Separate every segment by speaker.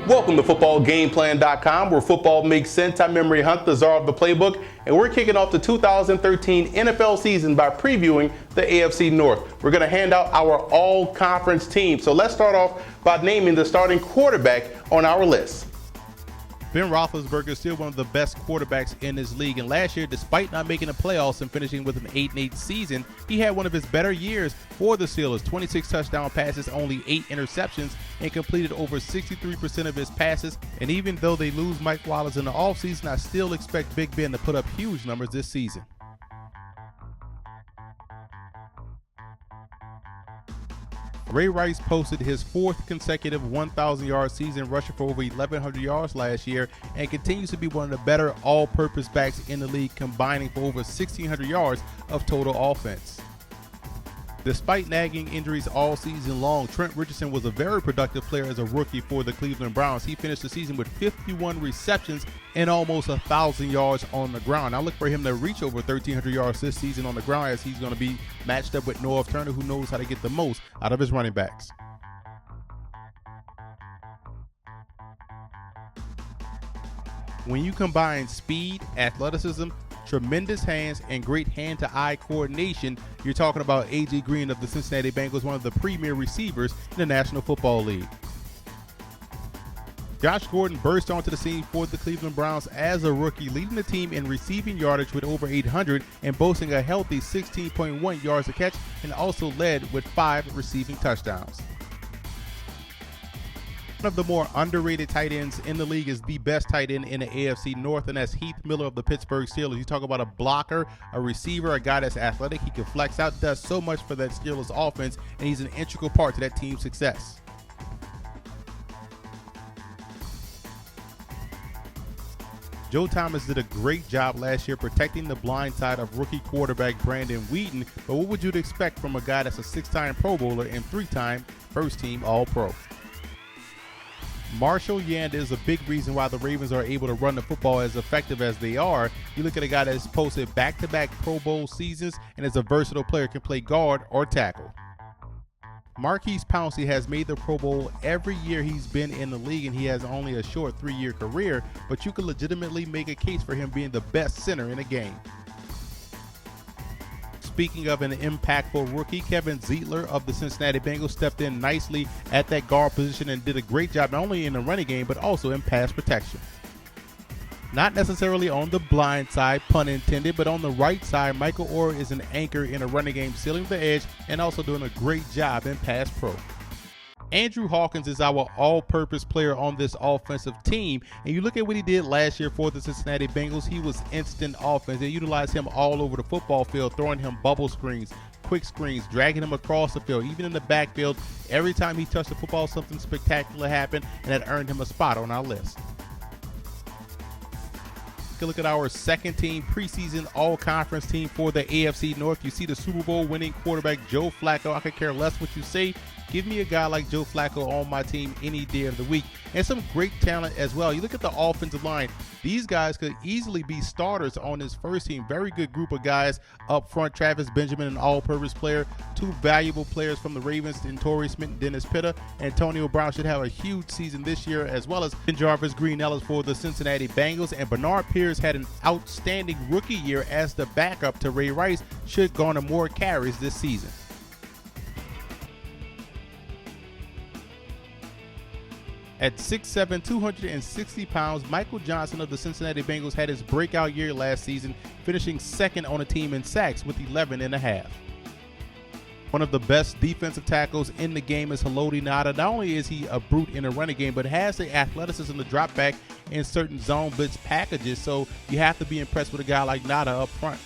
Speaker 1: Welcome to footballgameplan.com, where football makes sense. I'm Memory Hunt, the czar of the playbook, and we're kicking off the 2013 NFL season by previewing the AFC North. We're going to hand out our all-conference team. So let's start off by naming the starting quarterback on our list.
Speaker 2: Ben Roethlisberger is still one of the best quarterbacks in this league, and last year, despite not making the playoffs and finishing with an 8-8 season, he had one of his better years for the Steelers. 26 touchdown passes, only 8 interceptions, and completed over 63% of his passes. And even though they lose Mike Wallace in the offseason, I still expect Big Ben to put up huge numbers this season. Ray Rice posted his 4th consecutive 1,000-yard season, rushing for over 1,100 yards last year, and continues to be one of the better all-purpose backs in the league, combining for over 1,600 yards of total offense. Despite nagging injuries all season long, Trent Richardson was a very productive player as a rookie for the Cleveland Browns. He finished the season with 51 receptions and almost 1,000 yards on the ground. I look for him to reach over 1,300 yards this season on the ground, as he's going to be matched up with Norv Turner, who knows how to get the most out of his running backs. When you combine speed, athleticism, tremendous hands, and great hand-to-eye coordination, you're talking about A.J. Green of the Cincinnati Bengals, one of the premier receivers in the National Football League. Josh Gordon burst onto the scene for the Cleveland Browns as a rookie, leading the team in receiving yardage with over 800 and boasting a healthy 16.1 yards a catch, and also led with 5 receiving touchdowns. One of the more underrated tight ends in the league is the best tight end in the AFC North, and that's Heath Miller of the Pittsburgh Steelers. You talk about a blocker, a receiver, a guy that's athletic. He can flex out, does so much for that Steelers offense, and he's an integral part to that team's success. Joe Thomas did a great job last year protecting the blind side of rookie quarterback Brandon Wheaton, but what would you expect from a guy that's a 6-time Pro Bowler and 3-time first-team All-Pro? Marshall Yanda is a big reason why the Ravens are able to run the football as effective as they are. You look at a guy that's posted back-to-back Pro Bowl seasons and is a versatile player, can play guard or tackle. Marquise Pouncey has made the Pro Bowl every year he's been in the league, and he has only a short 3-year career, but you can legitimately make a case for him being the best center in the game. Speaking of an impactful rookie, Kevin Zeitler of the Cincinnati Bengals stepped in nicely at that guard position and did a great job not only in the running game but also in pass protection. Not necessarily on the blind side, pun intended, but on the right side, Michael Orr is an anchor in a running game, sealing the edge and also doing a great job in pass pro. Andrew Hawkins is our all-purpose player on this offensive team, and you look at what he did last year for the Cincinnati Bengals. He was instant offense. They utilized him all over the football field, throwing him bubble screens, quick screens, dragging him across the field, even in the backfield. Every time he touched the football, something spectacular happened, and that earned him a spot on our list. Take a look at our second team, preseason all-conference team for the AFC North. You see the Super Bowl winning quarterback Joe Flacco. I could care less what you say. Give me a guy like Joe Flacco on my team any day of the week. And some great talent as well. You look at the offensive line. These guys could easily be starters on this first team. Very good group of guys up front. Travis Benjamin, an all-purpose player. 2 valuable players from the Ravens, Torrey Smith and Dennis Pitta. Antonio Brown should have a huge season this year, as well as Jarvis Green Ellis for the Cincinnati Bengals. And Bernard Pierce had an outstanding rookie year as the backup to Ray Rice. Should garner more carries this season. At 6'7", 260 pounds, Michael Johnson of the Cincinnati Bengals had his breakout year last season, finishing second on the team in sacks with 11.5. One of the best defensive tackles in the game is Haloti Ngata. Not only is he a brute in the running game, but has the athleticism to drop back in certain zone blitz packages, so you have to be impressed with a guy like Ngata up front.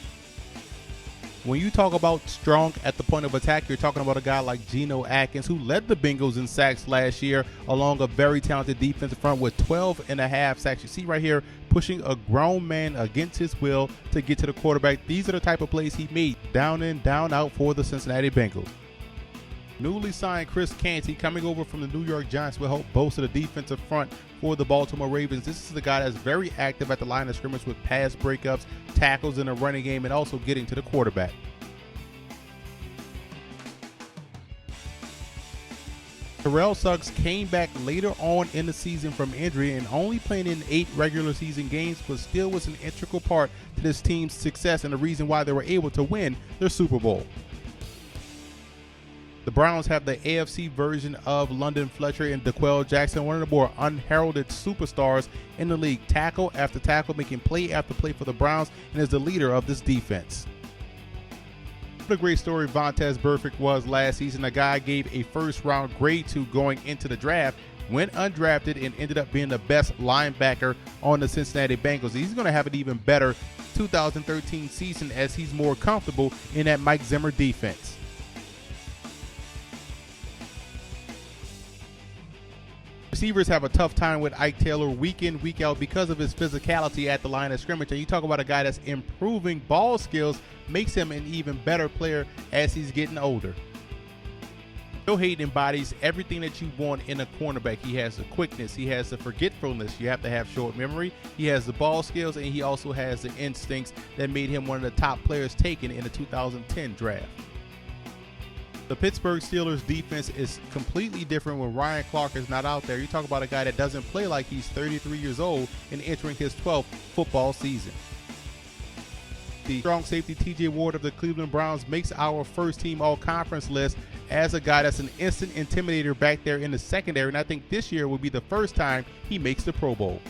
Speaker 2: When you talk about strong at the point of attack, you're talking about a guy like Geno Atkins, who led the Bengals in sacks last year along a very talented defensive front with 12.5 sacks. You see right here, pushing a grown man against his will to get to the quarterback. These are the type of plays he made down in, down out for the Cincinnati Bengals. Newly signed Chris Canty, coming over from the New York Giants, will help bolster the defensive front for the Baltimore Ravens. This is the guy that's very active at the line of scrimmage with pass breakups, tackles in the running game, and also getting to the quarterback. Terrell Suggs came back later on in the season from injury and only playing in 8 regular season games, but still was an integral part to this team's success and the reason why they were able to win their Super Bowl. The Browns have the AFC version of London Fletcher and DeQuell Jackson, one of the more unheralded superstars in the league, tackle after tackle, making play after play for the Browns, and is the leader of this defense. What a great story Vontaze Burfict was last season. A guy gave a first-round grade to going into the draft, went undrafted, and ended up being the best linebacker on the Cincinnati Bengals. He's going to have an even better 2013 season as he's more comfortable in that Mike Zimmer defense. Receivers have a tough time with Ike Taylor week in, week out because of his physicality at the line of scrimmage. And you talk about a guy that's improving ball skills, makes him an even better player as he's getting older. Joe Hayden embodies everything that you want in a cornerback. He has the quickness, he has the forgetfulness, you have to have short memory, he has the ball skills, and he also has the instincts that made him one of the top players taken in the 2010 draft. The Pittsburgh Steelers defense is completely different when Ryan Clark is not out there. You talk about a guy that doesn't play like he's 33 years old and entering his 12th football season. The strong safety TJ Ward of the Cleveland Browns makes our first team all-conference list as a guy that's an instant intimidator back there in the secondary, and I think this year will be the first time he makes the Pro Bowl.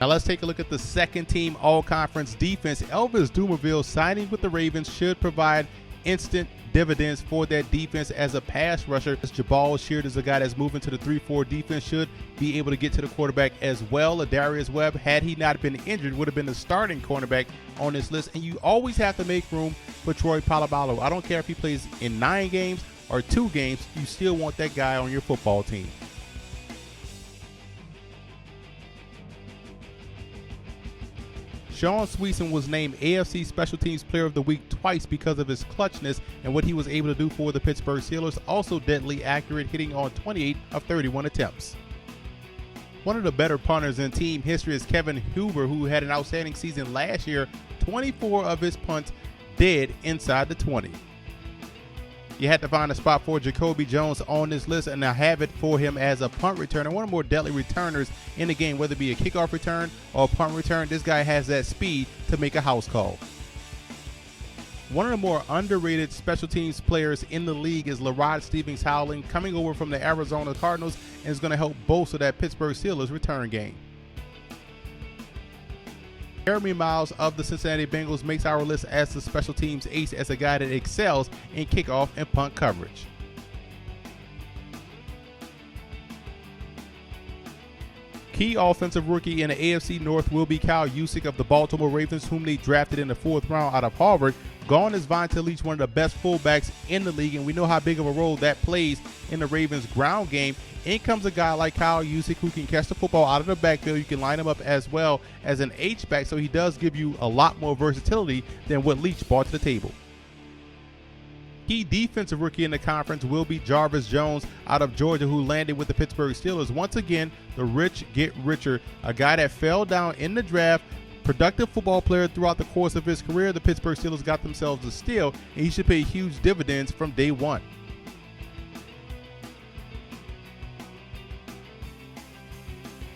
Speaker 2: Now let's take a look at the second team all-conference defense. Elvis Dumerville signing with the Ravens should provide instant dividends for that defense as a pass rusher. Jabal Sheard is a guy that's moving to the 3-4 defense, should be able to get to the quarterback as well. Darius Webb, had he not been injured, would have been the starting cornerback on this list. And you always have to make room for Troy Polamalu. I don't care if he plays in 9 games or 2 games, you still want that guy on your football team. Sean Sweetson was named AFC Special Teams Player of the Week twice because of his clutchness and what he was able to do for the Pittsburgh Steelers. Also deadly accurate, hitting on 28 of 31 attempts. One of the better punters in team history is Kevin Huber, who had an outstanding season last year. 24 of his punts dead inside the 20. You had to find a spot for Jacoby Jones on this list, and I have it for him as a punt returner. One of the more deadly returners in the game, whether it be a kickoff return or a punt return. This guy has that speed to make a house call. One of the more underrated special teams players in the league is Larod Stevens-Howling, coming over from the Arizona Cardinals, and is going to help bolster that Pittsburgh Steelers return game. Jeremy Miles of the Cincinnati Bengals makes our list as the special teams ace, as a guy that excels in kickoff and punt coverage. Key offensive rookie in the AFC North will be Kyle Juszczyk of the Baltimore Ravens, whom they drafted in the 4th round out of Harvard. Gone is Vontae Leach, one of the best fullbacks in the league, and we know how big of a role that plays in the Ravens' ground game. In comes a guy like Kyle Juszczyk who can catch the football out of the backfield. You can line him up as well as an H-back, so he does give you a lot more versatility than what Leach brought to the table. Key defensive rookie in the conference will be Jarvis Jones out of Georgia, who landed with the Pittsburgh Steelers. Once again, the rich get richer. A guy that fell down in the draft, productive football player throughout the course of his career. The Pittsburgh Steelers got themselves a steal, and he should pay huge dividends from day one.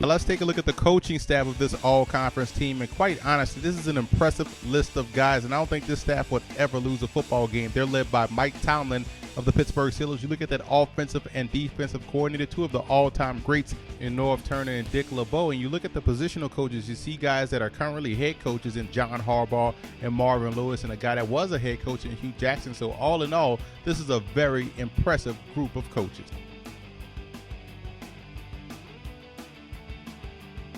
Speaker 2: Now let's take a look at the coaching staff of this all-conference team, and quite honestly, this is an impressive list of guys, and I don't think this staff would ever lose a football game. They're led by Mike Tomlin of the Pittsburgh Steelers. You look at that offensive and defensive coordinator, 2 of the all-time greats in Norv Turner and Dick LeBeau, and you look at the positional coaches, you see guys that are currently head coaches in John Harbaugh and Marvin Lewis, and a guy that was a head coach in Hugh Jackson. So all in all, this is a very impressive group of coaches.